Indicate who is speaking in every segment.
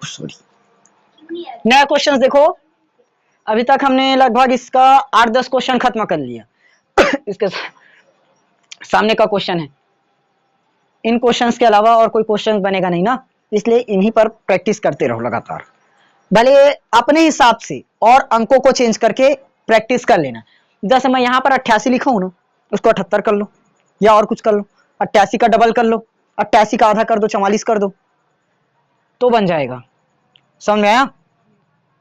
Speaker 1: Sorry, नया question देखो। अभी तक हमने लगभग इसका 8-10 क्वेश्चन खत्म कर लिया। इसके सामने का क्वेश्चन है, इन क्वेश्चंस के अलावा और कोई क्वेश्चन बनेगा नहीं ना, इसलिए इन्हीं पर प्रैक्टिस करते रहो लगातार। भले अपने हिसाब से और अंकों को चेंज करके प्रैक्टिस कर लेना। जैसे मैं यहाँ पर 88 लिखा हूँ ना, उसको 78 कर लो या और कुछ कर लो, 88 का डबल कर लो, 88 का आधा कर दो, 44 कर दो, तो बन जाएगा। समझ में आया?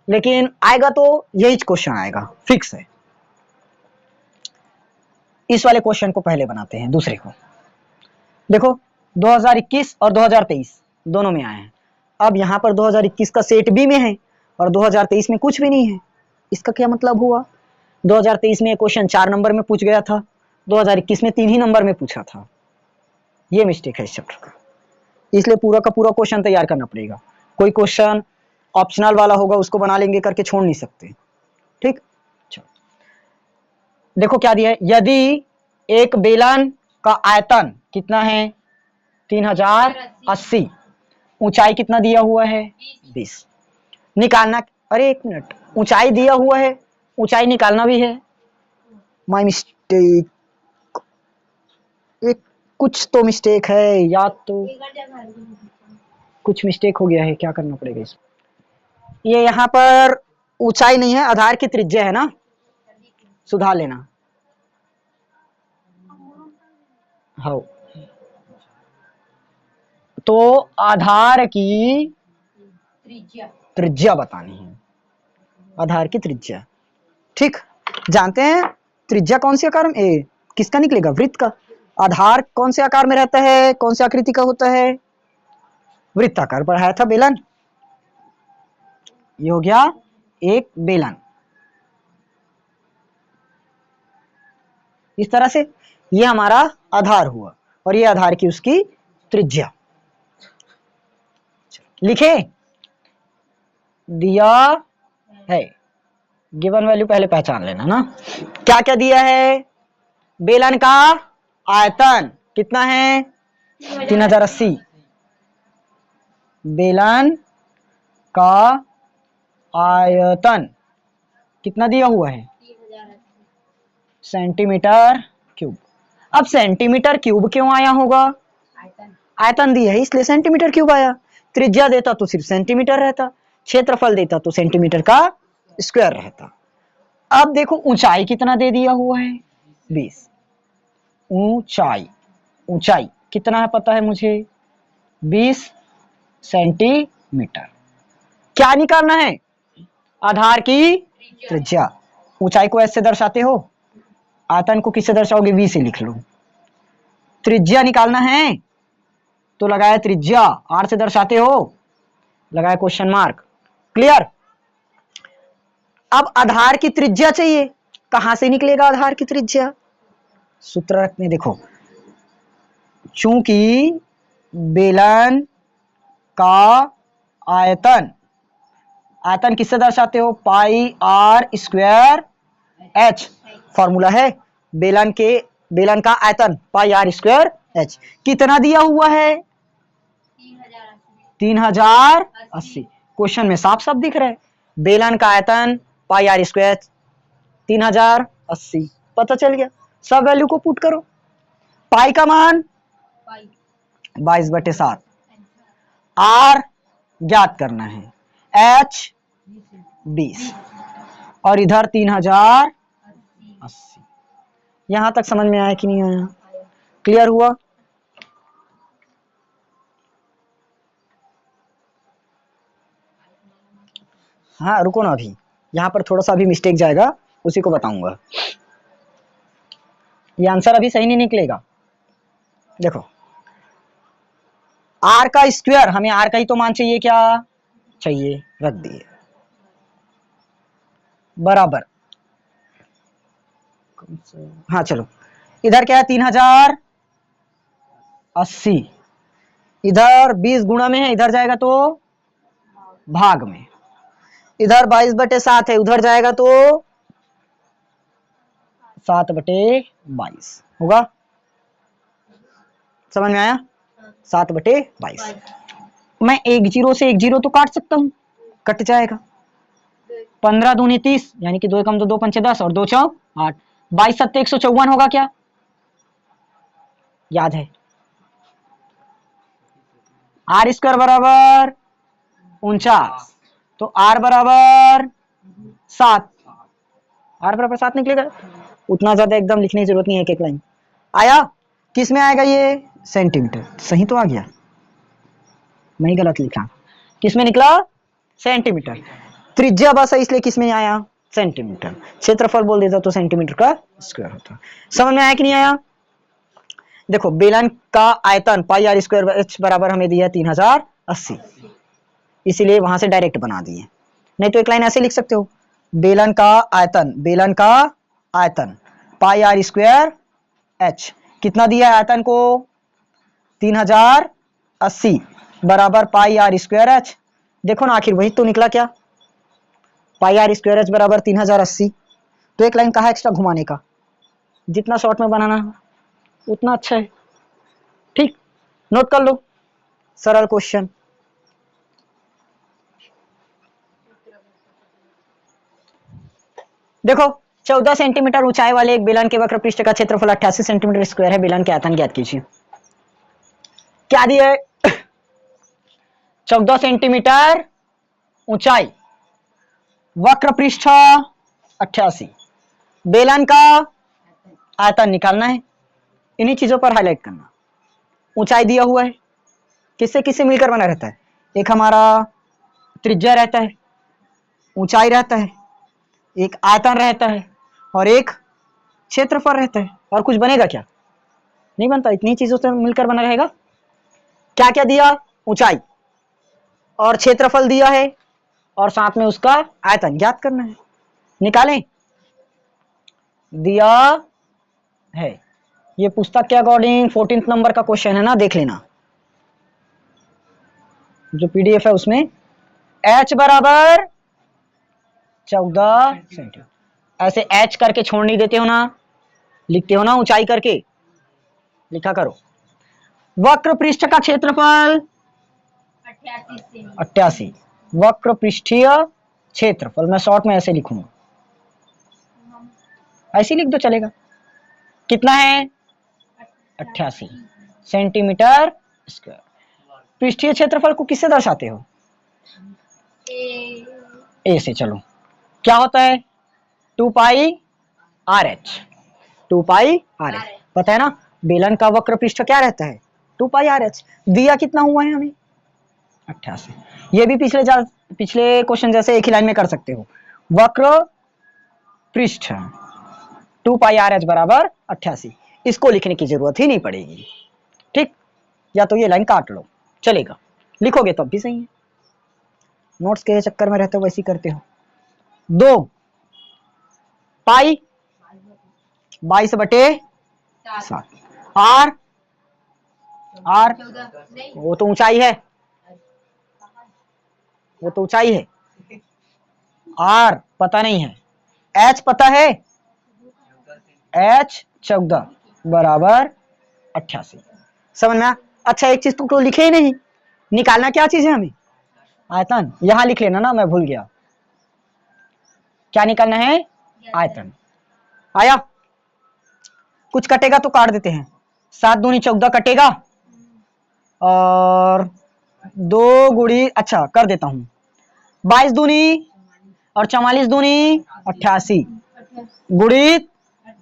Speaker 1: लेकिन आएगा तो यही क्वेश्चन आएगा, फिक्स है। इस वाले क्वेश्चन को पहले बनाते हैं, दूसरे को देखो। 2021 और 2023 दोनों में आए हैं। अब यहाँ पर 2021 का सेट बी में है और 2023 में कुछ भी नहीं है। इसका क्या मतलब हुआ? 2023 में क्वेश्चन 4 नंबर में पूछ गया था, 2021 में 3 ही नंबर में पूछा था। ये मिस्टेक है इस चैप्टर का, इसलिए पूरा का पूरा क्वेश्चन तैयार करना पड़ेगा। कोई क्वेश्चन ऑप्शनल वाला होगा उसको बना लेंगे करके छोड़ नहीं सकते, ठीक। देखो क्या दिया है, यदि एक बेलन का आयतन कितना है 3080, ऊंचाई कितना दिया हुआ है 20, निकालना। अरे एक मिनट, ऊंचाई दिया हुआ है, ऊंचाई निकालना भी है। माय मिस्टेक, एक कुछ तो मिस्टेक है, या तो कुछ मिस्टेक हो गया है, क्या करना पड़ेगा इसमें। ये यहाँ पर ऊंचाई नहीं है, आधार की त्रिज्या है ना, सुधार लेना। हाँ, तो आधार की त्रिज्या बतानी है, आधार की त्रिज्या, ठीक। जानते हैं त्रिज्या कौन सी आकार में, किसका निकलेगा, वृत्त का। आधार कौन से आकार में रहता है, कौन सी आकृति का होता है, वृत्ताकार। पढ़ाया था बेलन, ये हो गया एक बेलन। इस तरह से ये हमारा आधार हुआ और ये आधार की उसकी त्रिज्या। लिखे दिया है, गिवन वैल्यू पहले पहचान लेना ना। क्या क्या दिया है, बेलन का आयतन कितना है 3080, बेलन का आयतन कितना दिया हुआ है सेंटीमीटर क्यूब। अब सेंटीमीटर क्यूब क्यों आया होगा, आयतन दिया है इसलिए सेंटीमीटर क्यूब आया। त्रिज्या देता तो सिर्फ सेंटीमीटर रहता, क्षेत्रफल देता तो सेंटीमीटर का स्क्वायर रहता। अब देखो ऊंचाई कितना दे दिया हुआ है 20, ऊंचाई, ऊंचाई कितना है पता है मुझे 20 सेंटीमीटर। क्या निकालना है, आधार की त्रिज्या। ऊंचाई को ऐसे दर्शाते हो, आयतन को किससे दर्शाओगे, v से लिख लो। त्रिज्या निकालना है तो लगाया त्रिज्या, r से दर्शाते हो, लगाया क्वेश्चन मार्क। क्लियर। अब आधार की त्रिज्या चाहिए, कहां से निकलेगा आधार की त्रिज्या, सूत्र रखने देखो। चूंकि बेलन का आयतन, आयतन किससे दर्शाते हो, पाई आर स्क्वायर एच, फॉर्मूला है बेलन का आयतन पाई आर स्क्वायर एच। कितना दिया हुआ है 3080। क्वेश्चन में साफ साफ दिख रहा है, बेलन का आयतन पाई आर स्क्वायर 3080, पता चल गया। सब वैल्यू को पुट करो, पाई का मान 22/7, आर ज्ञात करना है, एच 20 और इधर 3080। यहां तक समझ में आया कि नहीं आया, क्लियर हुआ। हाँ रुको ना, अभी यहाँ पर थोड़ा सा अभी मिस्टेक जाएगा, उसी को बताऊंगा। ये आंसर अभी सही नहीं निकलेगा। देखो आर का स्क्वायर, हमें आर का ही तो मान चाहिए, क्या चाहिए, रख दिए बराबर। हाँ चलो, इधर क्या है 3080, इधर 20 गुणा में है, इधर जाएगा तो भाग में, इधर 22/7 है, उधर जाएगा तो 7/22 होगा। समझ में आया, 7/22। मैं एक जीरो से एक जीरो तो काट सकता हूं, कट जाएगा। 15 दूनी 30, यानी कि 2 एकम 2, 2 पंचे 10 और 2 चौक 8। 22 सत्ते 154 होगा क्या? याद है? आर स्क्वायर बराबर 49, तो आर बराबर 7, आर बराबर 7 निकलेगा। उतना ज्यादा एकदम लिखने की जरूरत नहीं है, एक लाइन आया। किस में आएगा ये? सेंटीमीटर। सही तो आ गया, मैं ही गलत लिखा। किस में निकला? सेंटीमीटर। त्रिज्या बस है इसलिए किस में आया? सेंटीमीटर। क्षेत्रफल बोल देता तो सेंटीमीटर का स्क्वायर होता। समझ में आया कि नहीं आया? देखो बेलन का आयतन पाई आर स्क्वायर एच बराबर हमें दिया 3080, इसीलिए वहां से डायरेक्ट बना दिए। नहीं तो एक लाइन ऐसे लिख सकते हो, बेलन का आयतन पाई आर स्क्वायर एच। कितना दिया आयतन को? 3080 बराबर पाई आर स्क्वायर एच। देखो ना आखिर वही तो निकला क्या? पाई आर स्क्वायर एच बराबर 3080। तो एक लाइन कहा एक्स्ट्रा घुमाने का, जितना शॉर्ट में बनाना उतना अच्छा है। ठीक, नोट कर लो, सरल क्वेश्चन। देखो 14 सेंटीमीटर ऊंचाई वाले एक बेलन के वक्र पृष्ठ का क्षेत्रफल 88 सेंटीमीटर स्क्वायर है। बेलन के आयतन ज्ञात कीजिए। क्या दिया है? 14 सेंटीमीटर ऊंचाई, वक्र पृष्ठ 88, बेलन का आयतन निकालना है। इन्हीं चीजों पर हाईलाइट करना। ऊंचाई दिया हुआ है, किससे किससे मिलकर बना रहता है? एक हमारा त्रिज्या रहता है, ऊंचाई रहता है, एक आयतन रहता है और एक क्षेत्रफल रहता है। और कुछ बनेगा क्या? नहीं बनता। इतनी चीजों से मिलकर बना रहेगा। क्या क्या दिया? ऊंचाई और क्षेत्रफल दिया है, और साथ में उसका आयतन ज्ञात करना है। निकालें? दिया है। ये पुस्तक के अकॉर्डिंग 14 नंबर का क्वेश्चन है ना, देख लेना जो पीडीएफ है उसमें। h बराबर 14 सेंटीमीटर। ऐसे h करके छोड़ नहीं देते हो ना, लिखते हो ना ऊंचाई करके, लिखा करो। वक्र पृष्ठ का क्षेत्रफल 88। वक्र पृष्ठीय क्षेत्रफल मैं शॉर्ट में ऐसे लिखूंगा, ऐसे लिख दो चलेगा। कितना है? 88 सेंटीमीटर स्क्वायर। पृष्ठीय क्षेत्रफल को किससे दर्शाते हो? ए से। चलो क्या होता है? 2 पाई आर एच। 2 पाई आर एच पता है ना। बेलन का वक्र पृष्ठ क्या रहता है? 2 पाई आर एच। दिया कितना हुआ है हमें? 88। ये भी पिछले क्वेश्चन जैसे एक ही लाइन में कर सकते हो। वक्र पृष्ठ 2 पाई आर एच बराबर 88। इसको लिखने की जरूरत ही नहीं पड़ेगी। ठीक, या तो ये लाइन काट लो चलेगा, लिखोगे तब भी सही है। नोट्स के चक्कर में रहते हो वैसे ही करते हो। 2 पाई 22/7। आर वो तो ऊंचाई है, वो तो ऊंचाई है। आर पता नहीं है, एच पता है। एच 14 बराबर 88। समझ में? अच्छा एक चीज तो लिखे ही नहीं, निकालना क्या चीज है हमें? आयतन। यहां लिख लेना ना, मैं भूल गया। क्या निकालना है? आयतन। आया? कुछ कटेगा तो काट देते हैं। 7 दूनी 14 कटेगा, और 2 गुड़ी अच्छा कर देता हूं, 22 दूनी और 44 दूनी 88 गुणित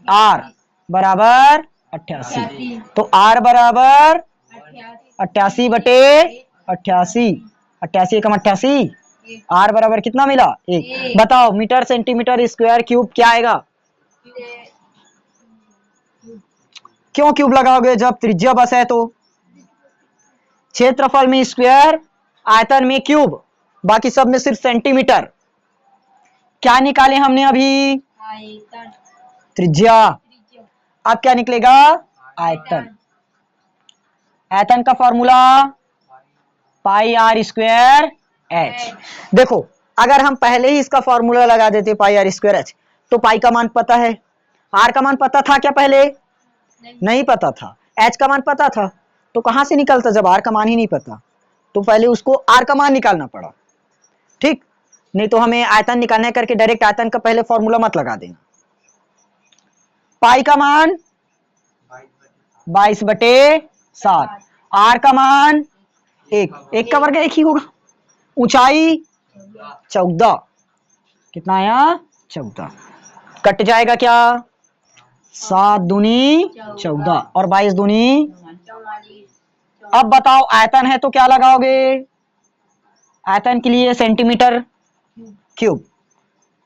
Speaker 1: आर बराबर 88। तो आर बराबर 88/88। 88 एकम 88। आर बराबर कितना मिला? 1। बताओ मीटर सेंटीमीटर स्क्वायर क्यूब क्या आएगा? क्यों क्यूब लगाओगे जब त्रिज्या बस है तो? क्षेत्रफल में स्क्वायर, आयतन में क्यूब, बाकी सब में सिर्फ सेंटीमीटर। क्या निकाले हमने अभी? त्रिज्या। अब क्या निकलेगा? आयतन। आयतन का formula pi r square h. देखो अगर हम पहले ही इसका फॉर्मूला लगा देते पाई आर स्क्वायर एच, तो पाई का मान पता है, आर का मान पता था क्या पहले? नहीं पता था। एच का मान पता था, तो कहां से निकलता, जब आर का मान ही नहीं पता तो पहले उसको आर का मान निकालना पड़ा, ठीक। नहीं तो हमें आयतन निकालने करके डायरेक्ट आयतन का पहले फॉर्मूला मत लगा देना। पाई का मान 22/7, आर का मान 1 का वर्ग 1 ही होगा। ऊंचाई 14, कितना आया 14, कट जाएगा क्या, 7 दूनी 14 और 22 दूनी। अब बताओ आयतन है तो क्या लगाओगे, आयतन के लिए सेंटीमीटर क्यूब,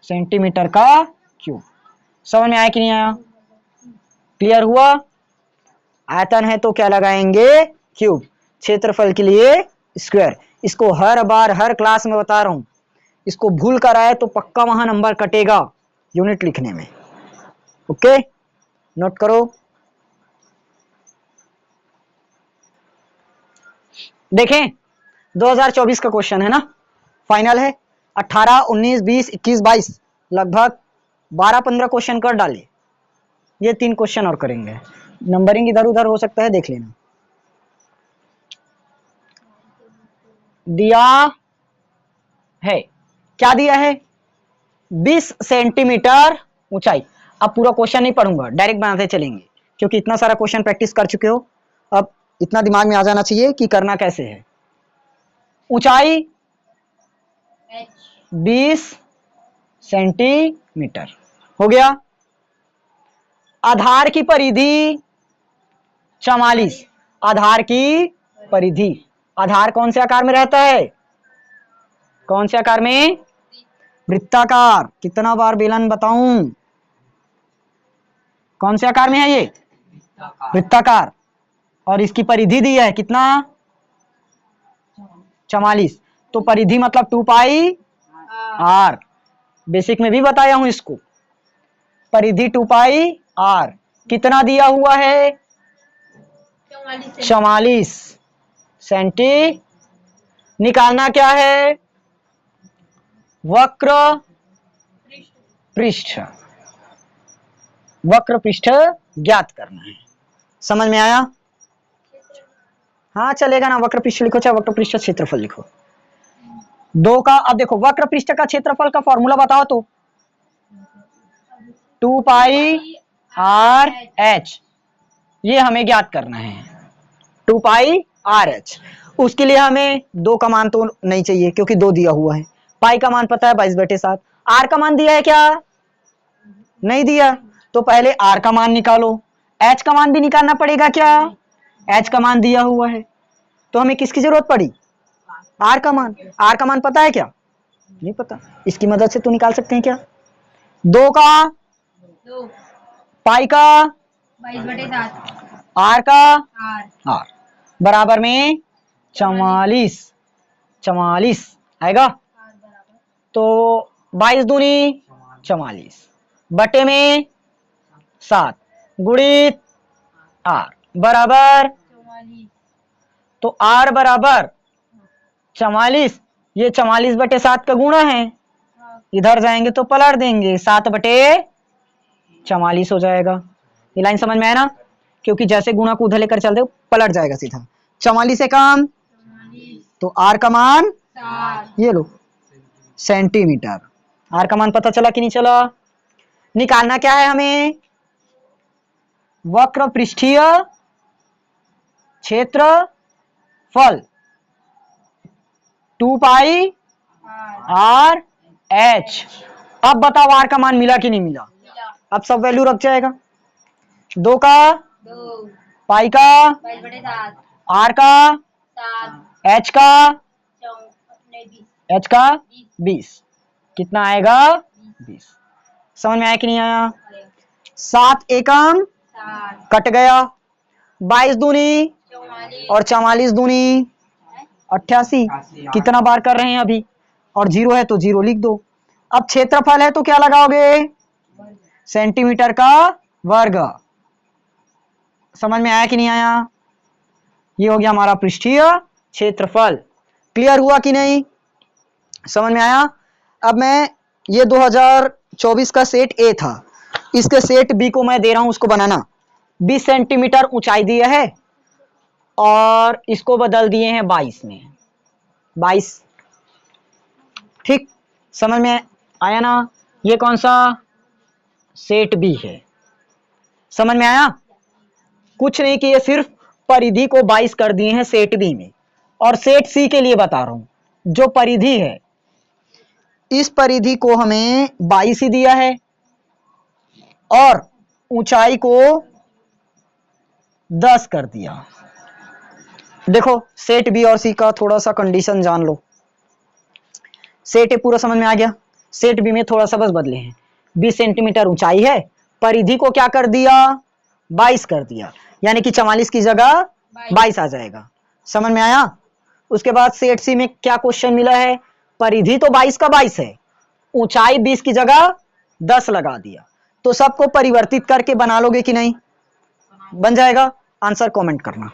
Speaker 1: सेंटीमीटर का क्यूब। समझ में आया कि नहीं आया, क्लियर हुआ। आयतन है तो क्या लगाएंगे, क्यूब, क्षेत्रफल के लिए स्क्वायर। इसको हर बार हर क्लास में बता रहा हूं, इसको भूल कर आए तो पक्का वहां नंबर कटेगा यूनिट लिखने में। ओके, नोट करो। देखें 2024 का क्वेश्चन है ना, फाइनल है। 18, 19, 20, 21, 22 लगभग 12-15 क्वेश्चन कर डाले। ये 3 क्वेश्चन और करेंगे, नंबरिंग इधर उधर हो सकता है, देख लेना। दिया है, क्या दिया है, 20 सेंटीमीटर ऊंचाई। अब पूरा क्वेश्चन नहीं पढ़ूंगा, डायरेक्ट बनाते चलेंगे, क्योंकि इतना सारा क्वेश्चन प्रैक्टिस कर चुके हो। अब इतना दिमाग में आ जाना चाहिए कि करना कैसे है। ऊंचाई 20 सेंटीमीटर हो गया। आधार की परिधि 44, आधार की परिधि, आधार कौन से आकार में रहता है, कौन से आकार में, वृत्ताकार। कितना बार बेलन बताऊं, कौन से आकार में है ये, वृत्ताकार। और इसकी परिधि दी है कितना, 44। तो परिधि मतलब 2 पाई आर, बेसिक में भी बताया हूं इसको। परिधि 2 पाई आर, कितना दिया हुआ है, 44 सेंटी। निकालना क्या है, वक्र पृष्ठ, वक्र पृष्ठ ज्ञात करना है। समझ में आया, हाँ चलेगा ना, वक्र पृष्ठ लिखो चाहे वक्र पृष्ठ क्षेत्रफल लिखो। 2 का, अब देखो वक्र पृष्ठ का क्षेत्रफल का फॉर्मूला बताओ तो, 2 पाई आर एच, ये हमें ज्ञात करना है, 2 पाई आर एच। उसके लिए हमें 2 का मान तो नहीं चाहिए क्योंकि 2 दिया हुआ है, पाई का मान पता है 22/7, आर का मान दिया है क्या, नहीं दिया, तो पहले आर का मान निकालो। एच का मान भी निकालना पड़ेगा क्या, एच का मान दिया हुआ है, तो हमें किसकी जरूरत पड़ी, आर का मान। आर का मान पता है क्या, नहीं पता, इसकी मदद से तो निकाल सकते हैं क्या। 2 का, पाई का
Speaker 2: 22/7,
Speaker 1: आर का
Speaker 2: आर
Speaker 1: बराबर में 44 आएगा। तो 22 दूनी 44 बटे में 7 गुणित आर बराबर, तो आर बराबर 44, ये 44/7 का गुणा है, इधर जाएंगे तो पलट देंगे, 7/44 हो जाएगा। ये लाइन समझ में आया ना, क्योंकि जैसे गुणा को उधर लेकर चलते हो पलट जाएगा सीधा। 44 से कम तो आर का मान, ये लो सेंटीमीटर। आर का मान पता चला कि नहीं चला। निकालना क्या है हमें, वक्र पृष्ठीय क्षेत्रफल 2 पाई आर एच। अब बताओ आर का मान मिला कि नहीं मिला, अब सब वैल्यू रख जाएगा। 2 का, पाई का
Speaker 2: 22/7,
Speaker 1: आर का
Speaker 2: 7,
Speaker 1: एच का 20, कितना आएगा 20। समझ में आया कि नहीं आया, 7 एकम
Speaker 2: 7,
Speaker 1: कट गया, 22 दूनी
Speaker 2: 44
Speaker 1: और 44 दूनी 88, कितना बार कर रहे हैं अभी, और 0 है तो 0 लिख दो। अब क्षेत्रफल है तो क्या लगाओगे, सेंटीमीटर का वर्ग। समझ में आया कि नहीं आया, ये हो गया हमारा पृष्ठीय क्षेत्रफल। क्लियर हुआ कि नहीं, समझ में आया। अब मैं, ये 2024 का सेट ए था, इसके सेट बी को मैं दे रहा हूं उसको बनाना। 20 सेंटीमीटर ऊंचाई दिया है और इसको बदल दिए हैं 22 में, 22। ठीक, समझ में आया ना? ये कौन सा सेट बी है, समझ में आया? कुछ नहीं किए, सिर्फ परिधि को 22 कर दिए हैं सेट बी में। और सेट सी के लिए बता रहा हूं, जो परिधि है इस परिधि को हमें 22 ही दिया है और ऊंचाई को 10 कर दिया। देखो सेट बी और सी का थोड़ा सा कंडीशन जान लो। सेट ए पूरा समझ में आ गया, सेट बी में थोड़ा सा बस बदले हैं। 20 सेंटीमीटर ऊंचाई है, परिधि को क्या कर दिया, 22 कर दिया, यानी कि 44 की जगह 22 आ जाएगा। समझ में आया? उसके बाद सेट सी में क्या क्वेश्चन मिला है, परिधि तो 22 का 22 है, ऊंचाई 20 की जगह 10 लगा दिया। तो सबको परिवर्तित करके बना लोगे कि नहीं? बन जाएगा। आंसर कमेंट करना।